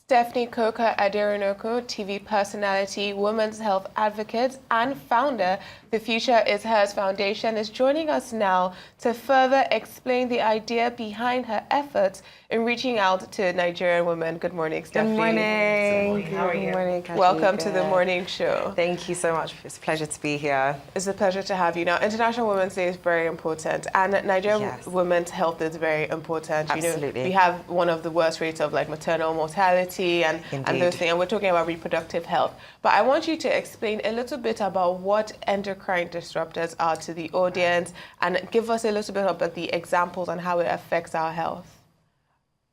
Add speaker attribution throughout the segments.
Speaker 1: Stephanie Coker-Aderinokun, TV personality, women's health advocate, and founder, The Future Is Hers Foundation, is joining us now to further explain the idea behind her efforts in reaching out to Nigerian women. Good morning, Stephanie.
Speaker 2: Good morning.
Speaker 1: How are you?
Speaker 2: Good morning, Kashi.
Speaker 1: Welcome to the morning show.
Speaker 2: Thank you so much. It's a pleasure to be here.
Speaker 1: It's a pleasure to have you. Now, International Women's Day is very important, and Nigerian women's health is very important.
Speaker 2: Absolutely.
Speaker 1: We have one of the worst rates of maternal mortality and those things, and we're talking about reproductive health. But I want you to explain a little bit about what endocrine disruptors are to the audience and give us a little bit about the examples on how it affects our health.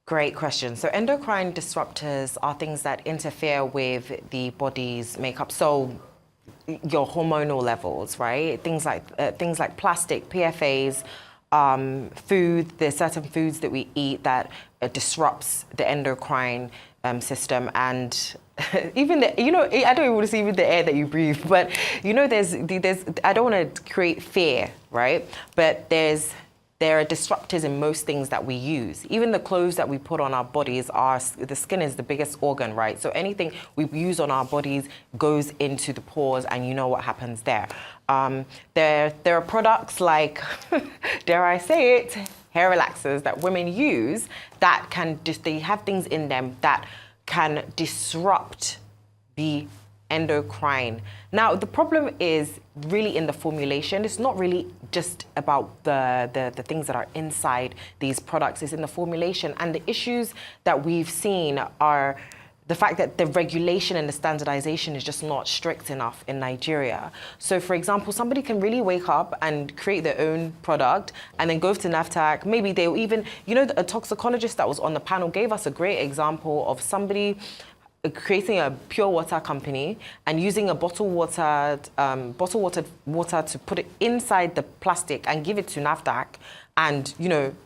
Speaker 2: Great question. So endocrine disruptors are things that interfere with the body's makeup. So your hormonal levels, right? Things like plastic, PFAs, food. There's certain foods that we eat that disrupts the endocrine system, and even the, I don't even want to say even the air that you breathe, but there's I don't want to create fear, right? But there are disruptors in most things that we use. Even the clothes that we put on our bodies, the skin is the biggest organ, right? So anything we use on our bodies goes into the pores, and you know what happens there. There are products like, dare I say it, hair relaxers that women use that they have things in them that can disrupt the endocrine. Now, the problem is really in the formulation. It's not really just about the things that are inside these products. It's in the formulation. And the issues that we've seen are the fact that the regulation and the standardization is just not strict enough in Nigeria. So, for example, somebody can really wake up and create their own product and then go to NAFTAC. Maybe they'll even, a toxicologist that was on the panel gave us a great example of somebody creating a pure water company and using a bottled water to put it inside the plastic and give it to NAFTAC. And,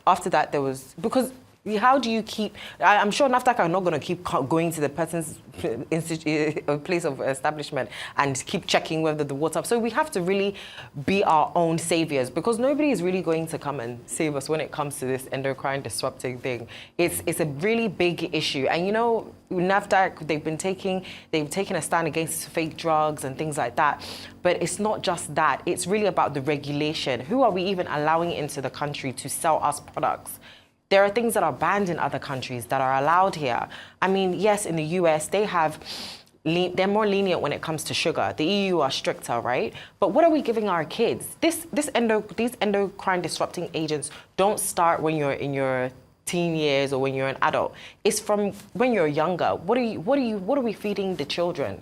Speaker 2: after that there was, because how do you keep, I'm sure NAFTAC are not going to keep going to the person's place of establishment and keep checking whether the water, so we have to really be our own saviors, because nobody is really going to come and save us when it comes to this endocrine disrupting thing. It's a really big issue. And NAFTAC, they've taken a stand against fake drugs and things like that. But it's not just that. It's really about the regulation. Who are we even allowing into the country to sell us products? There are things that are banned in other countries that are allowed here. I mean, yes, in the US, they're more lenient when it comes to sugar. The EU are stricter, right? But what are we giving our kids? These endocrine disrupting agents don't start when you're in your teen years or when you're an adult. It's from when you're younger. What are we feeding the children,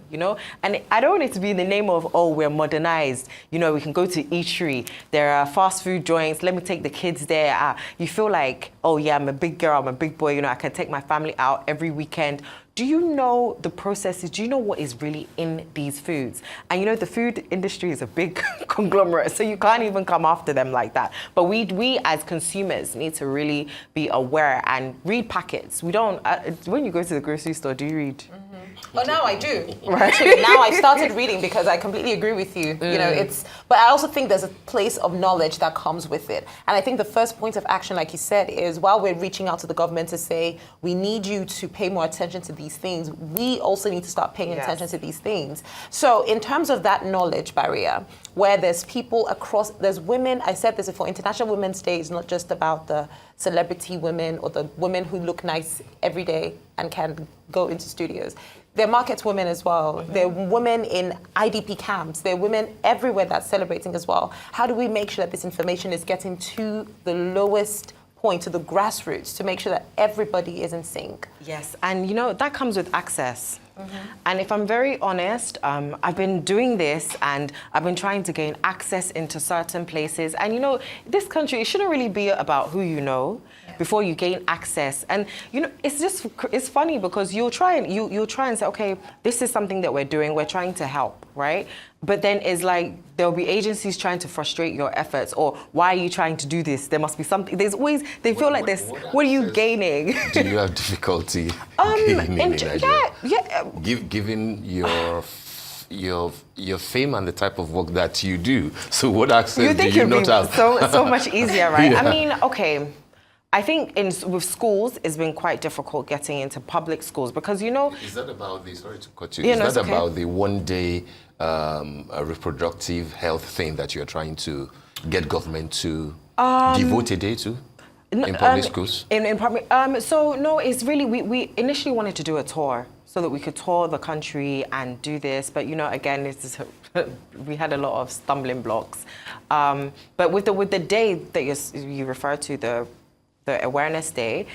Speaker 2: And I don't want it to be in the name of, oh, we're modernized. We can go to eatery. There are fast food joints. Let me take the kids there. You feel like, oh yeah, I'm a big girl, I'm a big boy, I can take my family out every weekend. Do you know the processes? Do you know what is really in these foods? And the food industry is a big conglomerate, so you can't even come after them like that. But we as consumers need to really be aware and read packets. We don't, when you go to the grocery store, do you read?
Speaker 3: Mm-hmm. Well, now I do. Right. Actually, now I started reading because I completely agree with you. But I also think there's a place of knowledge that comes with it. And I think the first point of action, like you said, is while we're reaching out to the government to say, we need you to pay more attention to these things, we also need to start paying attention to these things. So in terms of that knowledge barrier, where there's people across, there's women, I said this before, International Women's Day is not just about the celebrity women or the women who look nice every day and can go into studios. There are market women as well. Mm-hmm. There are women in IDP camps. There are women everywhere that's celebrating as well. How do we make sure that this information is getting to the lowest point, to the grassroots, to make sure that everybody is in sync?
Speaker 2: Yes, and that comes with access. Mm-hmm. And if I'm very honest, I've been doing this and I've been trying to gain access into certain places. And this country, it shouldn't really be about who you know before you gain access. And it's funny because you'll try and say, okay, this is something that we're doing, we're trying to help, right? But then it's like there'll be agencies trying to frustrate your efforts, or why are you trying to do this? There must be something. There's always, they feel like there's, what are you gaining?
Speaker 4: Do you have difficulty gaining in Nigeria?
Speaker 2: Yeah.
Speaker 4: Given your fame and the type of work that you do, so what access do you not have?
Speaker 2: So much easier, right? Yeah. I mean, okay. I think with schools, it's been quite difficult getting into public schools because,
Speaker 4: Is that about the, sorry to cut you,
Speaker 2: Yeah,
Speaker 4: is
Speaker 2: no,
Speaker 4: that
Speaker 2: it's okay.
Speaker 4: about the one-day reproductive health thing that you're trying to get government to devote a day to in public schools?
Speaker 2: In public, so no, it's really, we initially wanted to do a tour so that we could tour the country and do this, but again, we had a lot of stumbling blocks. But with the day that you refer to, the Awareness Day,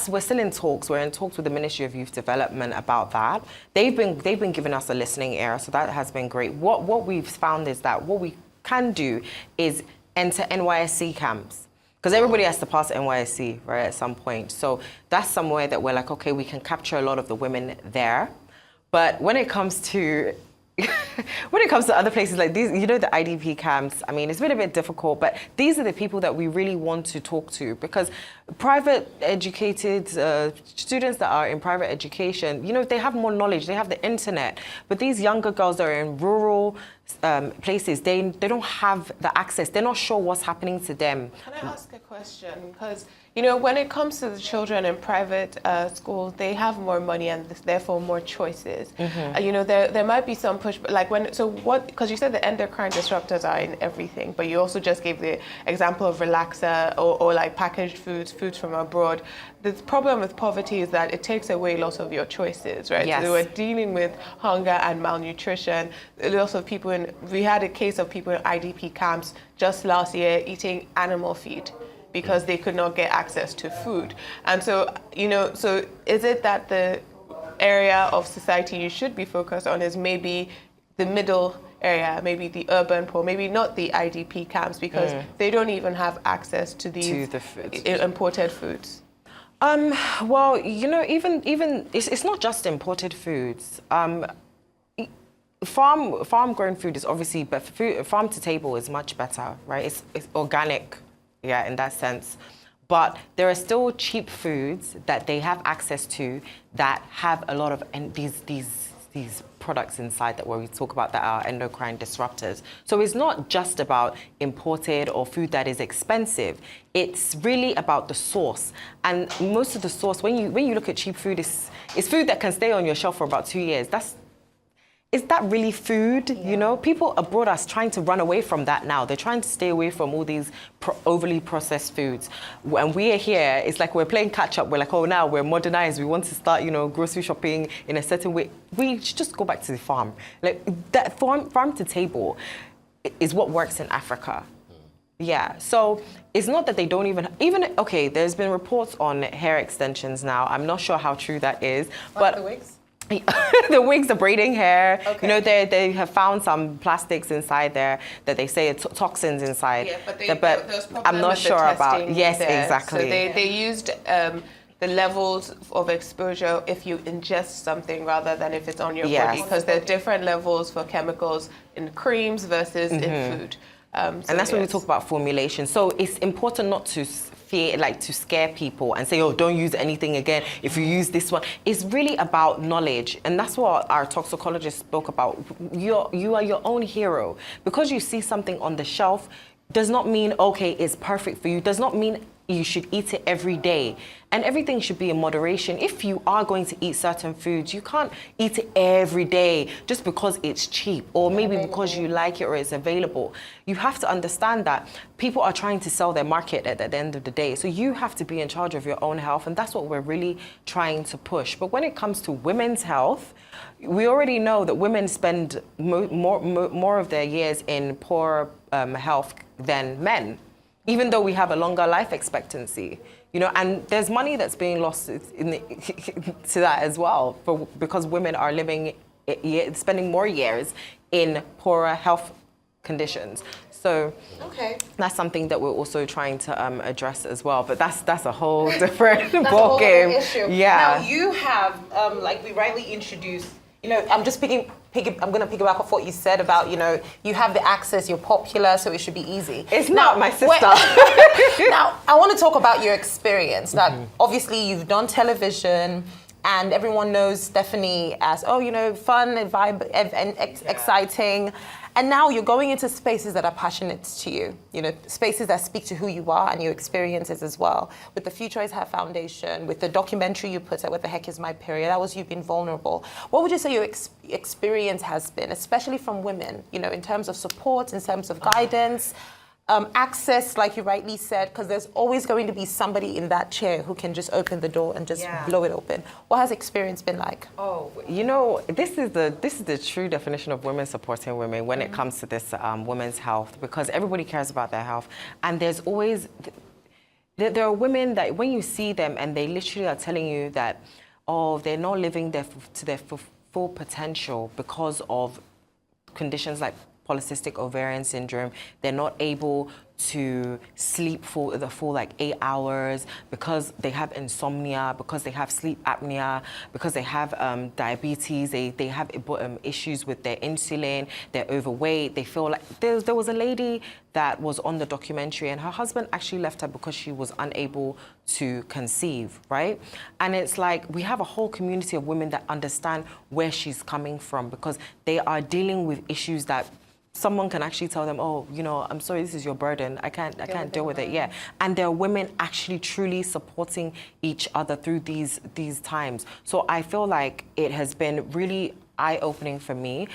Speaker 2: we're still in talks. We're in talks with the Ministry of Youth Development about that. They've been giving us a listening ear, so that has been great. What we've found is that what we can do is enter NYSC camps. Because everybody has to pass NYSC, right, at some point. So that's somewhere that we're like, okay, we can capture a lot of the women there. But when it comes to other places like these, the IDP camps, I mean, it's been a bit difficult, but these are the people that we really want to talk to because private educated students that are in private education, they have more knowledge, they have the internet, but these younger girls that are in rural places, they don't have the access, they're not sure what's happening to them.
Speaker 1: Can I ask a question? Because, when it comes to the children in private schools, they have more money and therefore more choices. There might be some push, like because you said the endocrine disruptors are in everything, but you also just gave the example of relaxer or like packaged foods from abroad. The problem with poverty is that it takes away lots of your choices, right?
Speaker 2: Yes.
Speaker 1: So we're dealing with hunger and malnutrition. Lots of people we had a case of people in IDP camps just last year eating animal feed because they could not get access to food. And so, so is it that the area of society you should be focused on is maybe the middle area, maybe the urban poor, maybe not the IDP camps because they don't even have access to these imported foods?
Speaker 2: Well, even it's not just imported foods. Farm grown food is obviously, but farm to table is much better, right? It's organic, in that sense. But there are still cheap foods that they have access to that have a lot of these products inside that where we talk about that are endocrine disruptors. So it's not just about imported or food that is expensive. It's really about the source. And most of the source, when you look at cheap food, it's food that can stay on your shelf for about 2 years. Is that really food? People abroad are trying to run away from that now. They're trying to stay away from all these overly processed foods. And we are here, it's like we're playing catch up. We're like, oh, now we're modernized. We want to start, grocery shopping in a certain way. We should just go back to the farm. Like that farm to table is what works in Africa. Yeah, so it's not that they don't okay, there's been reports on hair extensions now. I'm not sure how true that is.
Speaker 3: But the wigs?
Speaker 2: The wigs, the braiding hair,
Speaker 3: okay.
Speaker 2: They have found some plastics inside there that they say are toxins inside.
Speaker 1: Yeah, but there's
Speaker 2: I'm not sure about. Yes,
Speaker 1: there.
Speaker 2: exactly.
Speaker 1: So they used the levels of exposure if you ingest something rather than if it's on your body, because there are different levels for chemicals in creams versus in food.
Speaker 2: And that's when we talk about formulation. So it's important not to to scare people and say, oh, don't use anything again if you use this one. It's really about knowledge. And that's what our toxicologist spoke about. You are your own hero. Because you see something on the shelf does not mean, okay, it's perfect for you. Does not mean you should eat it every day. And everything should be in moderation. If you are going to eat certain foods, you can't eat it every day just because it's cheap or maybe because you like it or it's available. You have to understand that people are trying to sell their market at the end of the day. So you have to be in charge of your own health, and that's what we're really trying to push. But when it comes to women's health, we already know that women spend more of their years in poor health than men, even though we have a longer life expectancy. And there's money that's being lost to that as well, because women are spending more years in poorer health conditions. So that's something that we're also trying to address as well. But that's a whole different ballgame.
Speaker 3: Issue.
Speaker 2: Yeah.
Speaker 3: Now you have, like we rightly introduced, I'm just I'm going to piggyback off what you said about, you have the access, you're popular, so it should be easy.
Speaker 2: It's not my sister.
Speaker 3: Now, I want to talk about your experience. That obviously you've done television, and everyone knows Stephanie as, fun, vibe, and exciting. And now you're going into spaces that are passionate to you, you know, spaces that speak to who you are and your experiences as well. With the Future is Her Foundation, with the documentary you put out, What the Heck is My Period, that was you being vulnerable. What would you say your experience has been, especially from women, you know, in terms of support, in terms of guidance, access, like you rightly said, because there's always going to be somebody in that chair who can just open the door and just blow it open. What has experience been like?
Speaker 2: Oh, you know, this is the true definition of women supporting women when it comes to this women's health, because everybody cares about their health, and there's always there are women that when you see them and they literally are telling you that, oh, they're not living to their full potential because of conditions like polycystic ovarian syndrome. They're not able to sleep for the full like 8 hours because they have insomnia, because they have sleep apnea, because they have diabetes, they have issues with their insulin, they're overweight, they feel like... There was a lady that was on the documentary and her husband actually left her because she was unable to conceive, right? And it's like we have a whole community of women that understand where she's coming from because they are dealing with issues that someone can actually tell them, oh, you know, I'm sorry, this is your burden. I can't deal with it. Yeah. And there are women actually truly supporting each other through these times. So I feel like it has been really eye-opening for me.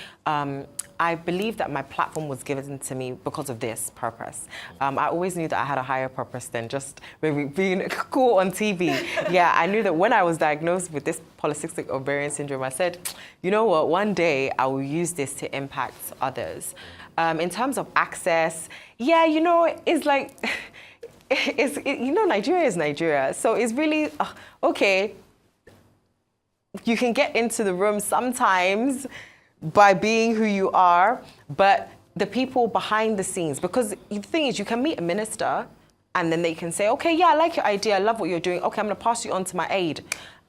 Speaker 2: I believe that my platform was given to me because of this purpose. I always knew that I had a higher purpose than just maybe being cool on TV. Yeah, I knew that when I was diagnosed with this polycystic ovarian syndrome, I said, you know what, one day I will use this to impact others. In terms of access, yeah, you know, it's like, you know, Nigeria is Nigeria. So it's really, okay, you can get into the room sometimes by being who you are, but the people behind the scenes, because the thing is, you can meet a minister and then they can say, okay, yeah, I like your idea, I love what you're doing, okay, I'm gonna pass you on to my aide.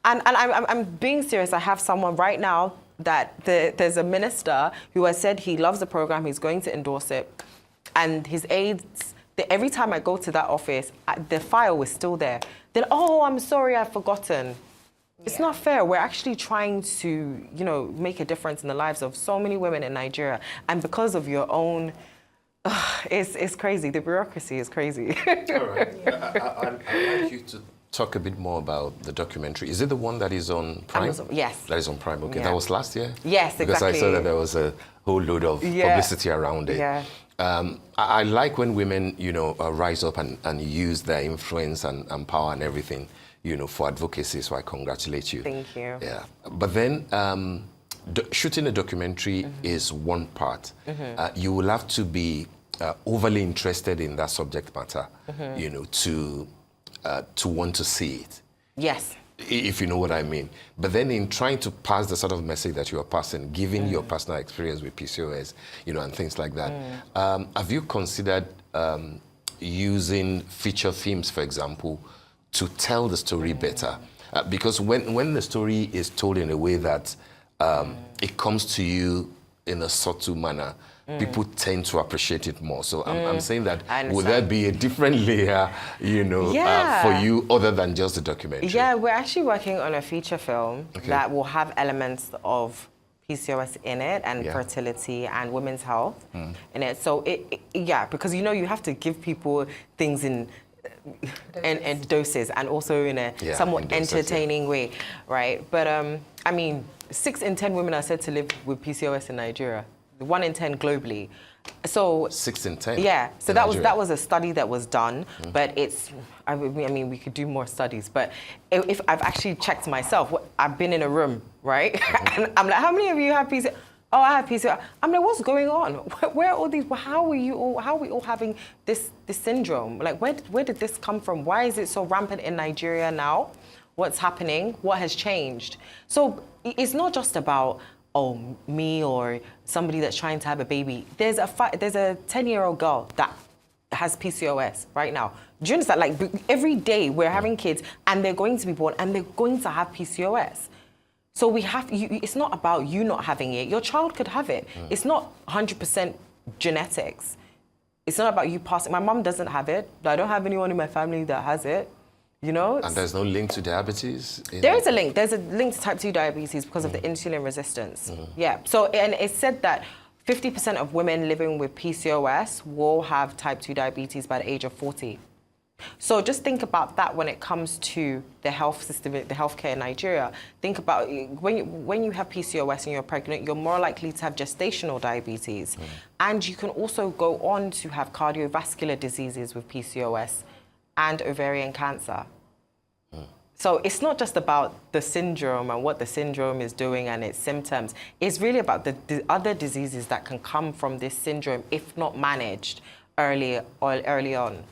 Speaker 2: And I'm being serious. I have someone right now that there's a minister who has said he loves the program, he's going to endorse it, and his aides, every time I go to that office, the file is still there. Then, oh, I'm sorry, I've forgotten. It's not fair. We're actually trying to, you know, make a difference in the lives of so many women in Nigeria. And because of your own, it's crazy. The bureaucracy is crazy.
Speaker 4: All right. I'd like you to talk a bit more about the documentary. Is it the one that is on Prime?
Speaker 2: Amazon, yes.
Speaker 4: That is on Prime. Okay,
Speaker 2: Yeah.
Speaker 4: That was last year?
Speaker 2: Yes, exactly.
Speaker 4: Because I saw that there was a whole load of publicity around it.
Speaker 2: Yeah.
Speaker 4: I like when women, you know, rise up and use their influence and power and everything, you know, for advocacy, so I congratulate you.
Speaker 2: Thank you.
Speaker 4: Yeah. But then shooting a documentary is one part. You will have to be overly interested in that subject matter, you know, to want to see it.
Speaker 2: Yes.
Speaker 4: If you know what I mean. But then in trying to pass the sort of message that you are passing, given your personal experience with PCOS, you know, and things like that, have you considered using feature films, for example, to tell the story better? Because when the story is told in a way that it comes to you in a subtle manner, people tend to appreciate it more. So I'm saying that would there be a different layer, you know, for you other than just the documentary?
Speaker 2: Yeah, we're actually working on a feature film that will have elements of PCOS in it and fertility and women's health in it. So yeah, because you know you have to give people things in doses and also in a somewhat entertaining way, right? But I mean, 6 in 10 women are said to live with PCOS in Nigeria. 1 in 10 globally. So
Speaker 4: 6 in 10.
Speaker 2: Yeah. So that was a study that was done, but it's. I mean, we could do more studies. But if I've actually checked myself, I've been in a room, right? And I'm like, how many of you have PCOS? Oh, I have PCOS. I'm like, what's going on? Where are all these? How are we all having this syndrome? Like, where did this come from? Why is it so rampant in Nigeria now? What's happening? What has changed? So it's not just about me or somebody that's trying to have a baby. There's a 10-year-old girl that has PCOS right now. Do you understand? Like every day we're having kids and they're going to be born and they're going to have PCOS. So we have. It's not about you not having it. Your child could have it. It's not 100% genetics. It's not about you passing. My mom doesn't have it. I don't have anyone in my family that has it. You know?
Speaker 4: And there's no link to diabetes?
Speaker 2: There is a link. There's a link to type 2 diabetes because of the insulin resistance. Yeah. So, and it's said that 50% of women living with PCOS will have type 2 diabetes by the age of 40. So just think about that when it comes to the health system, the healthcare in Nigeria. Think about when you have PCOS and you're pregnant, you're more likely to have gestational diabetes. And you can also go on to have cardiovascular diseases with PCOS and ovarian cancer. So it's not just about the syndrome and what the syndrome is doing and its symptoms. It's really about the other diseases that can come from this syndrome if not managed early on.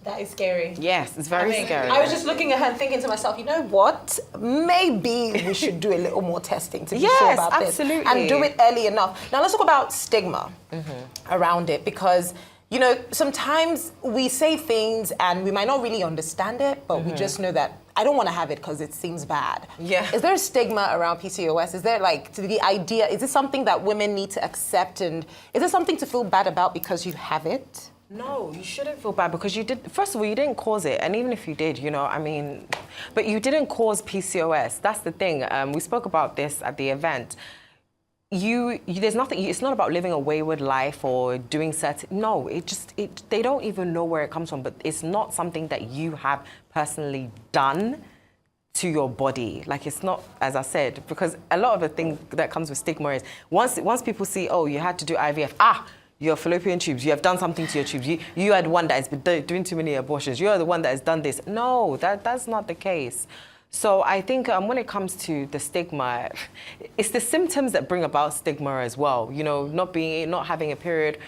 Speaker 3: That is scary.
Speaker 2: Yes, it's very scary.
Speaker 3: I was just looking at her and thinking to myself, you know what? Maybe we should do a little more testing to be sure about
Speaker 2: absolutely.
Speaker 3: this. And do it early enough. Now let's talk about stigma around it, because you know, sometimes we say things and we might not really understand it, but we just know that I don't want to have it because it seems bad.
Speaker 2: Yeah.
Speaker 3: Is there a stigma around PCOS? Is there like the idea, is this something that women need to accept, and is there something to feel bad about because you have it?
Speaker 2: No, you shouldn't feel bad because you did. First of all, you didn't cause it, and even if you did, you know, I mean, but you didn't cause PCOS. That's the thing. We spoke about this at the event. There's nothing. It's not about living a wayward life or doing certain. No, they don't even know where it comes from. But it's not something that you have personally done to your body. Like, it's not, as I said, because a lot of the thing that comes with stigma is once people see, oh, you had to do IVF, your fallopian tubes, you have done something to your tubes. You had one that has been doing too many abortions. You are the one that has done this. No, that's not the case. So I think when it comes to the stigma, it's the symptoms that bring about stigma as well. You know, not having a period.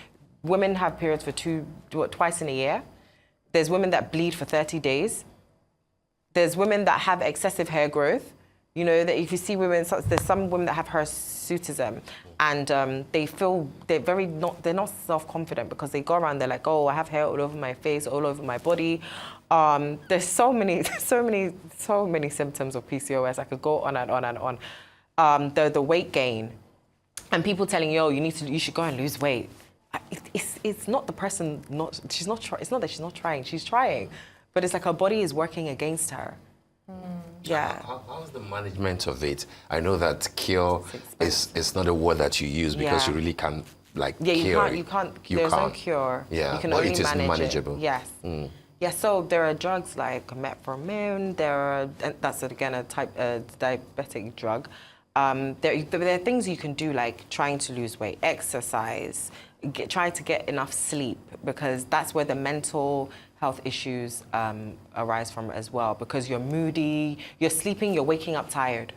Speaker 2: Women have periods for twice in a year. There's women that bleed for 30 days. There's women that have excessive hair growth. You know, that if you see women, there's some women that have hirsutism, and they're not self-confident because they go around, they're like, oh, I have hair all over my face, all over my body. There's so many symptoms of PCOS. I could go on and on and on. The weight gain, and people telling you, oh, you should go and lose weight. It's not the person. It's not that she's not trying. She's trying, but it's like her body is working against her. Yeah.
Speaker 4: How's the management of it? I know that cure is not a word that you use because you really can't cure it.
Speaker 2: You can't. There's no cure.
Speaker 4: Yeah,
Speaker 2: you can
Speaker 4: but
Speaker 2: only
Speaker 4: it is
Speaker 2: manage
Speaker 4: manageable.
Speaker 2: It. Yes. Yeah. So there are drugs like metformin. That's again a diabetic drug. There are things you can do like trying to lose weight, exercise, try to get enough sleep, because that's where the mental health issues arise from as well, because you're moody, you're sleeping, you're waking up tired.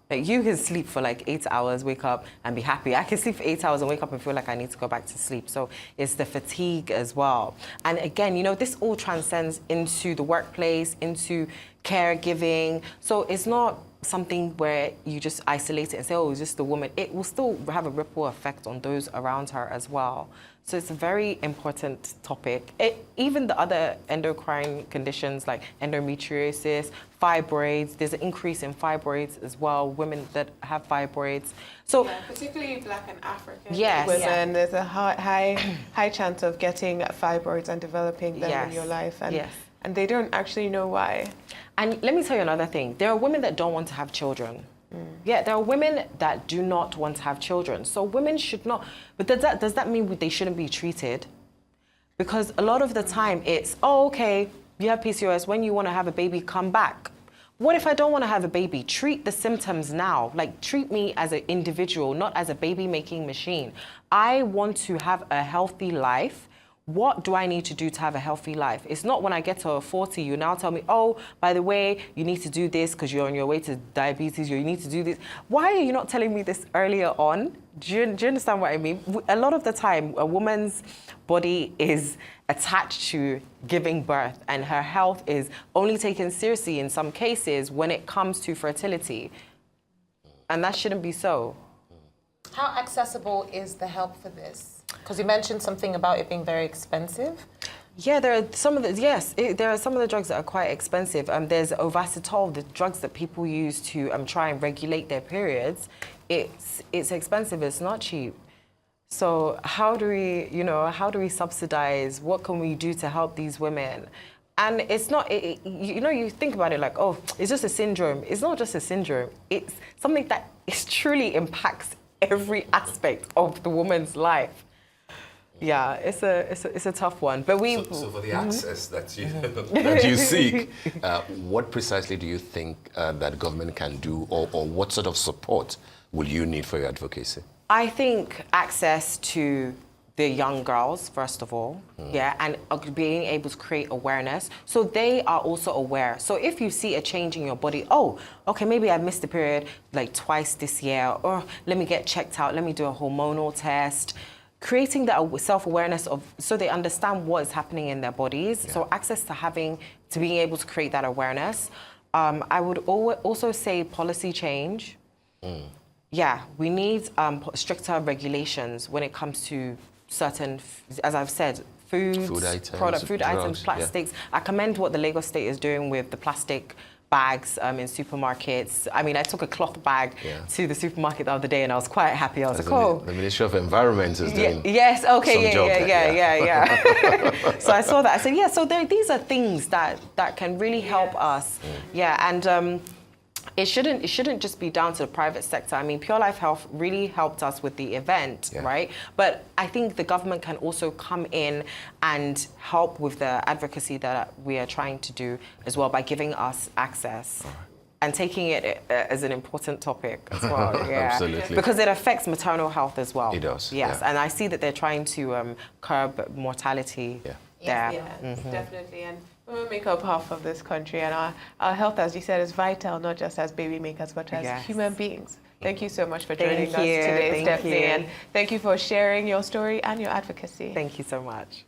Speaker 2: Like, you can sleep for like 8 hours, wake up and be happy. I can sleep for 8 hours and wake up and feel like I need to go back to sleep. So it's the fatigue as well. And again, you know, this all transcends into the workplace, into caregiving. So it's not something where you just isolate it and say, oh, it's just the woman. It will still have a ripple effect on those around her as well. So it's a very important topic. Even the other endocrine conditions like endometriosis, fibroids, there's an increase in fibroids as well, women that have fibroids. So
Speaker 1: yeah, particularly Black and African
Speaker 2: yes,
Speaker 1: women, there's a high chance of getting fibroids and developing them in your life. And they don't actually know why.
Speaker 2: And let me tell you another thing. There are women that don't want to have children. Yeah, there are women that do not want to have children. So women should not, but does that mean they shouldn't be treated? Because a lot of the time it's, oh, okay, you have PCOS, when you want to have a baby, come back. What if I don't want to have a baby? Treat the symptoms now. Like, treat me as an individual, not as a baby-making machine. I want to have a healthy life. What do I need to do to have a healthy life? It's not when I get to 40, you now tell me, oh, by the way, you need to do this because you're on your way to diabetes, you need to do this. Why are you not telling me this earlier on? Do you understand what I mean? A lot of the time, a woman's body is attached to giving birth, and her health is only taken seriously in some cases when it comes to fertility. And that shouldn't be so.
Speaker 3: How accessible is the help for this? Because you mentioned something about it being very expensive.
Speaker 2: Yeah, there are some of the drugs that are quite expensive. There's Ovasitol, the drugs that people use to try and regulate their periods. It's expensive. It's not cheap. So how do we subsidize? What can we do to help these women? And it's not, you think about it like, oh, it's just a syndrome. It's not just a syndrome. It's something that truly impacts every aspect of the woman's life. Yeah, it's a tough one. But
Speaker 4: so for the access that you that you seek, what precisely do you think that government can do, or what sort of support will you need for your advocacy?
Speaker 2: I think access to the young girls, first of all, yeah, and being able to create awareness so they are also aware. So if you see a change in your body, oh, okay, maybe I missed the period like twice this year, or let me get checked out, let me do a hormonal test. Creating that self-awareness of, so they understand what is happening in their bodies. Yeah. So access to being able to create that awareness. I would also say policy change. Yeah, we need stricter regulations when it comes to certain, as I've said, food items, plastics. Yeah. I commend what the Lagos State is doing with the plastic bags in supermarkets. I mean, I took a cloth bag to the supermarket the other day, and I was quite happy. I was like, oh.
Speaker 4: The Ministry of Environment is doing
Speaker 2: yes, okay,
Speaker 4: yeah.
Speaker 2: So I saw that. I said, yeah, so these are things that can really help us. Yeah, and it shouldn't just be down to the private sector. I mean, Pure Life Health really helped us with the event, right? But I think the government can also come in and help with the advocacy that we are trying to do as well by giving us access and taking it as an important topic as well. Yeah.
Speaker 4: Absolutely.
Speaker 2: Because it affects maternal health as well.
Speaker 4: It does.
Speaker 2: Yes, and I see that they're trying to curb mortality.
Speaker 1: Yeah, definitely. And women make up half of this country, and our health, as you said, is vital, not just as baby makers, but as human beings. Thank you so much for joining us today, Stephanie. And thank you for sharing your story and your advocacy.
Speaker 2: Thank you so much.